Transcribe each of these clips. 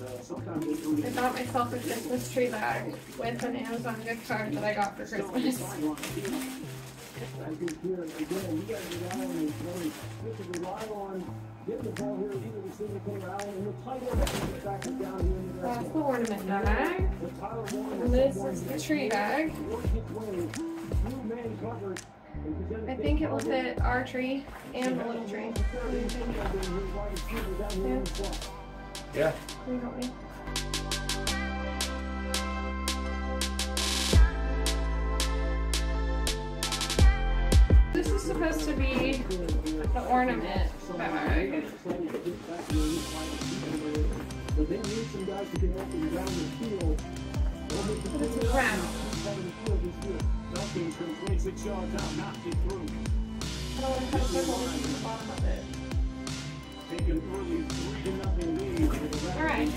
I bought myself a Christmas tree bag with an Amazon gift card that I got for Christmas. That's the ornament bag. And this is the tree bag. I think it will fit our tree and the little tree. What do you think? Yeah. Can you help me? This is supposed to be the ornament bag. It's a crown. I don't want to cut a circle at the bottom of it. Alright.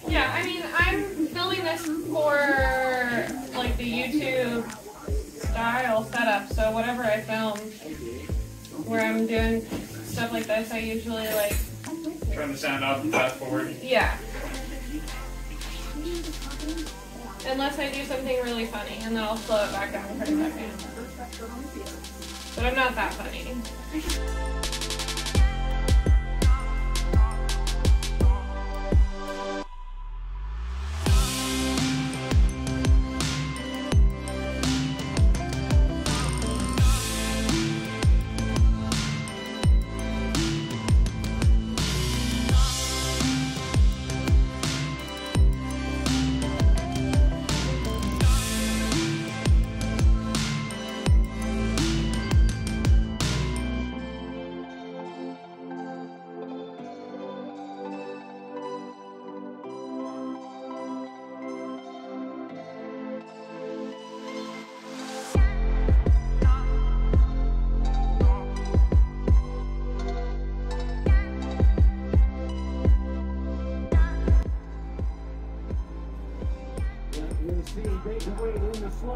Yeah, I mean, I'm filming this for like the YouTube style setup, so whatever I film where I'm doing stuff like this, I usually like turn the sound off and fast forward. Yeah. Unless I do something really funny, and then I'll slow it back down for a second. But I'm not that funny.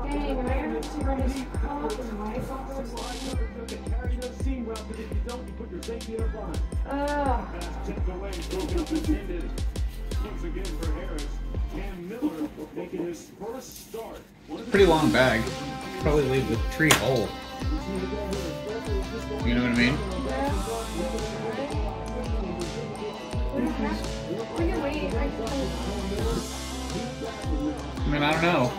Dang, I have to run this Pretty long bag. Probably leave the tree whole. You know what I mean? I mean, I don't know.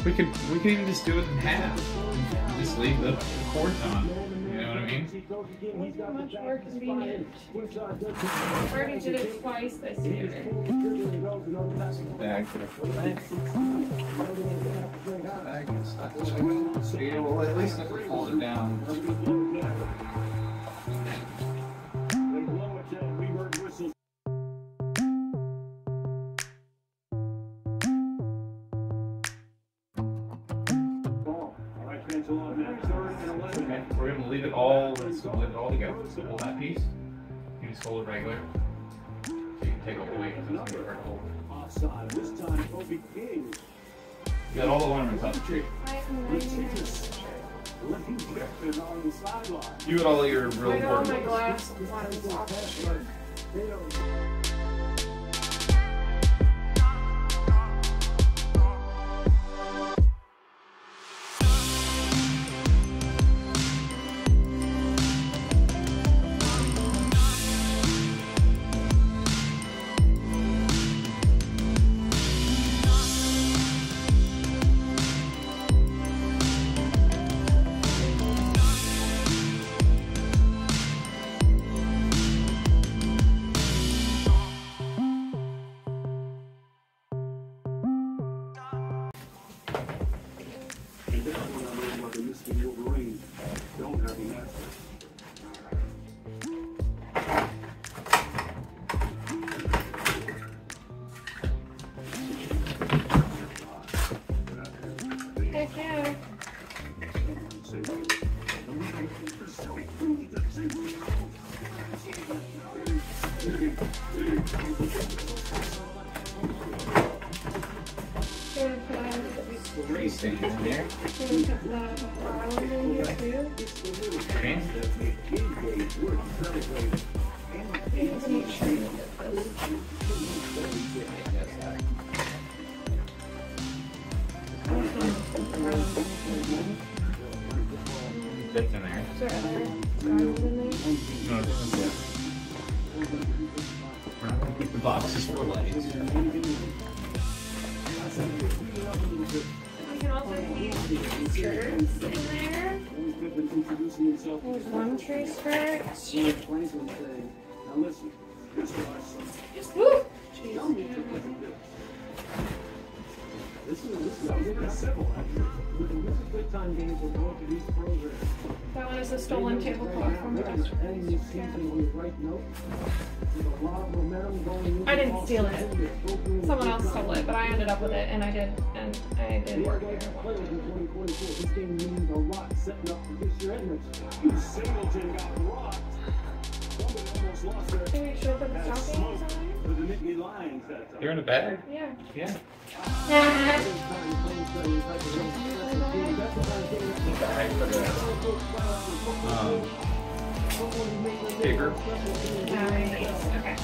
We could even just do it in half. And just leave the cords on. You know what I mean? It's much more convenient. I already did it twice this year. Bag. Yeah, well, at least if we fold it down. Okay, we're going to leave it all together. So hold that piece. You just hold it regular. So you can take all the weight because it's going to be hard to hold. You got all the ornaments on the tree. You got all your real important my glass ones off the tree. Greasing in there. Can you put the garland in here too? Okay. Let's make sure you get this. That's in there. Is there other garland in there? No, this one's good. We're not gonna keep the boxes for lights. We can also keep skirts in there. There's one tree skirt. Woo! That one is a stolen tablecloth from the restaurant. I didn't steal it. Someone else stole it, but I ended up with it, and I did work here. Can we show them the stockings on? They're in a bag? Yeah. Yeah. Paper. Nice. Okay.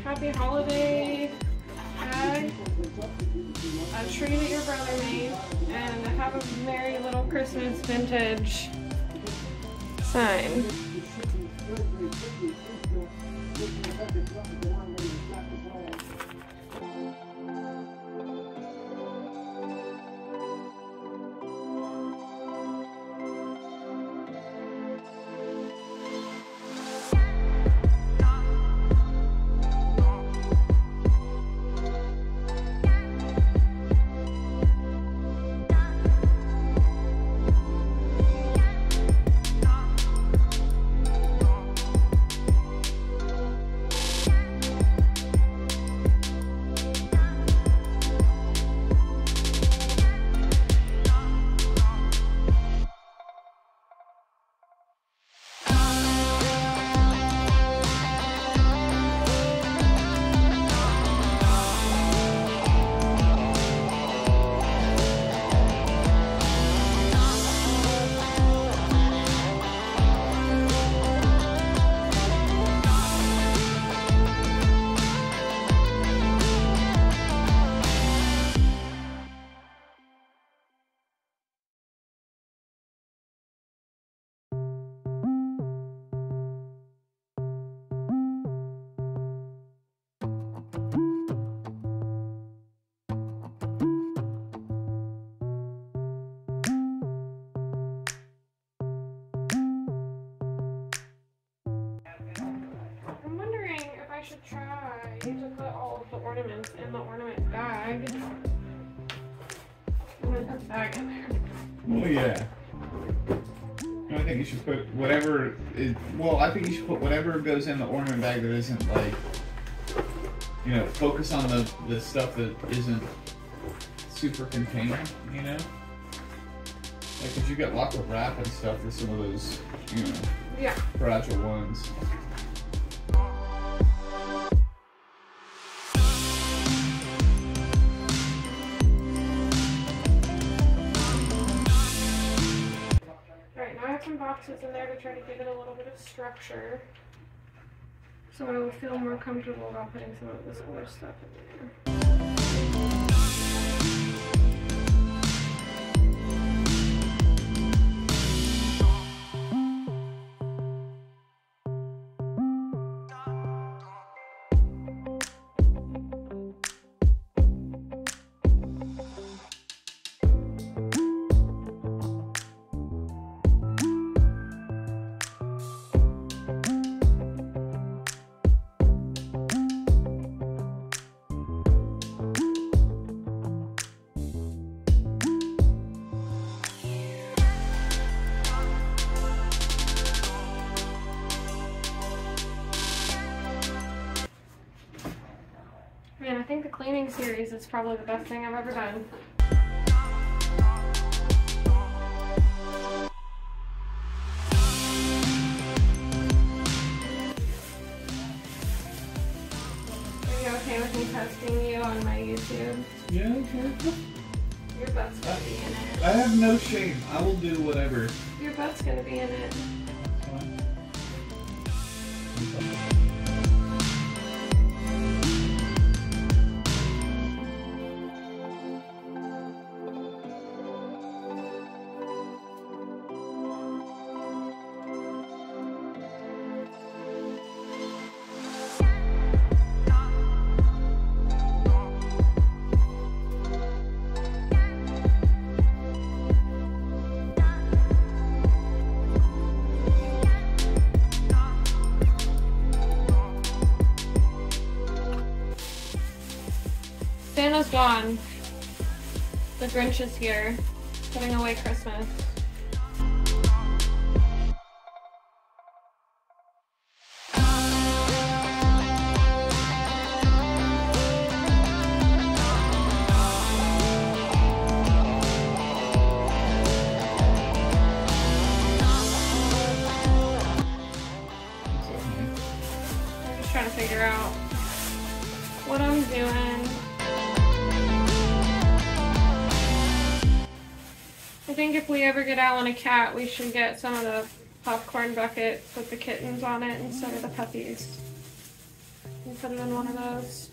Happy holiday bag, a tree that your brother made, and have a merry little Christmas vintage sign. ornaments in the ornament bag. I'm gonna put the bag in there. Oh yeah. I think you should put whatever is, well, I think you should put whatever goes in the ornament bag that isn't like, you know, focus on the stuff that isn't super contained, you know? Like, cause you got lots of wrap and stuff with some of those, you know, yeah, fragile ones. Some boxes in there to try to give it a little bit of structure, so I will feel more comfortable about putting some of this other stuff in there. Man, I think the cleaning series is probably the best thing I've ever done. Are you okay with me testing you on my YouTube? Yeah, okay. Your butt's gonna be in it. I have no shame. I will do whatever. Your butt's gonna be in it. Santa's gone. The Grinch is here, putting away Christmas. I'm just trying to figure out what I'm doing. I think if we ever get Alan a cat, we should get some of the popcorn buckets with the kittens on it instead of the puppies. And put it in one of those.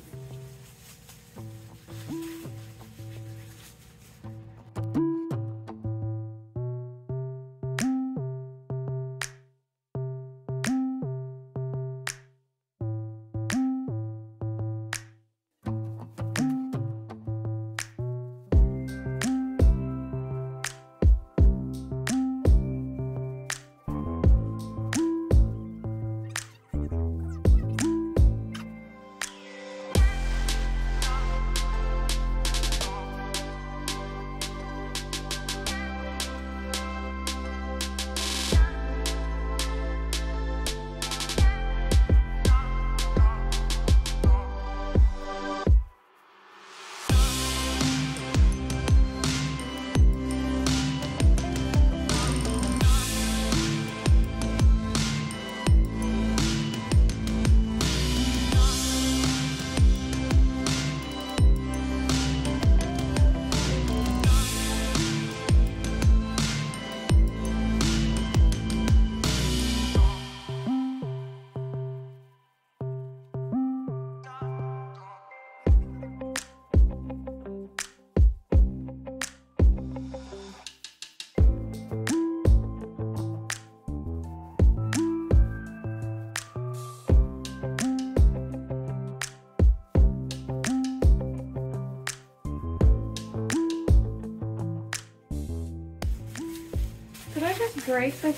Did I just break this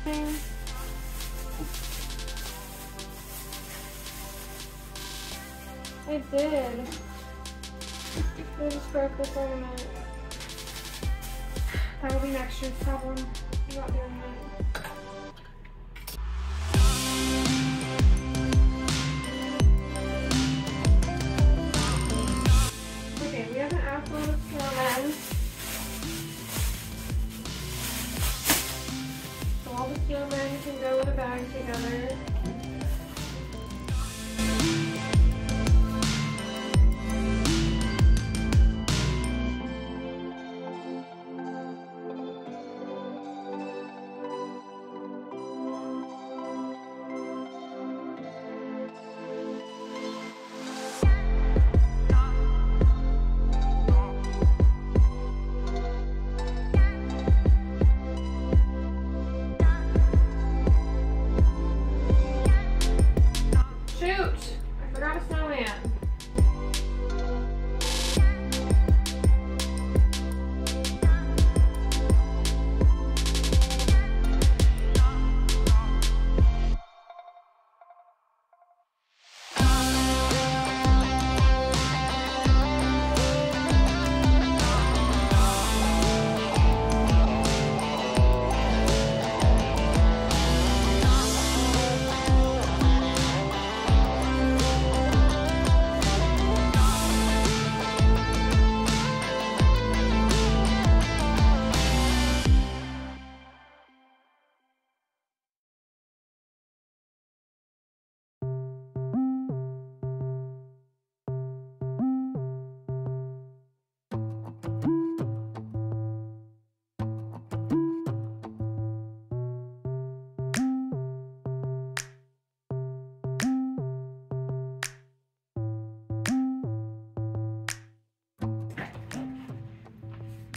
thing? I did. I just broke this ornament. That will be next year's problem. I'm not doing that. Okay, we have an apple with snowmen. So all the snowmen can go in a bag together.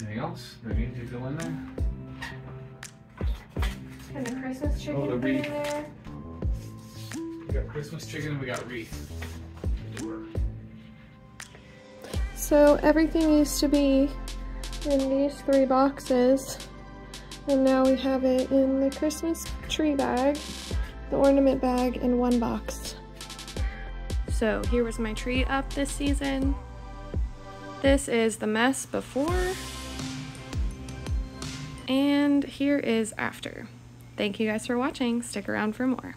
Anything else that needs to go in there? And the Christmas chicken the put in wreath. there. We got Christmas chicken and we got wreath. So everything used to be in these 3 boxes, and now we have it in the Christmas tree bag, the ornament bag, in 1 box. So here was my tree up this season. This is the mess before, and here is after. Thank you guys for watching. Stick around for more.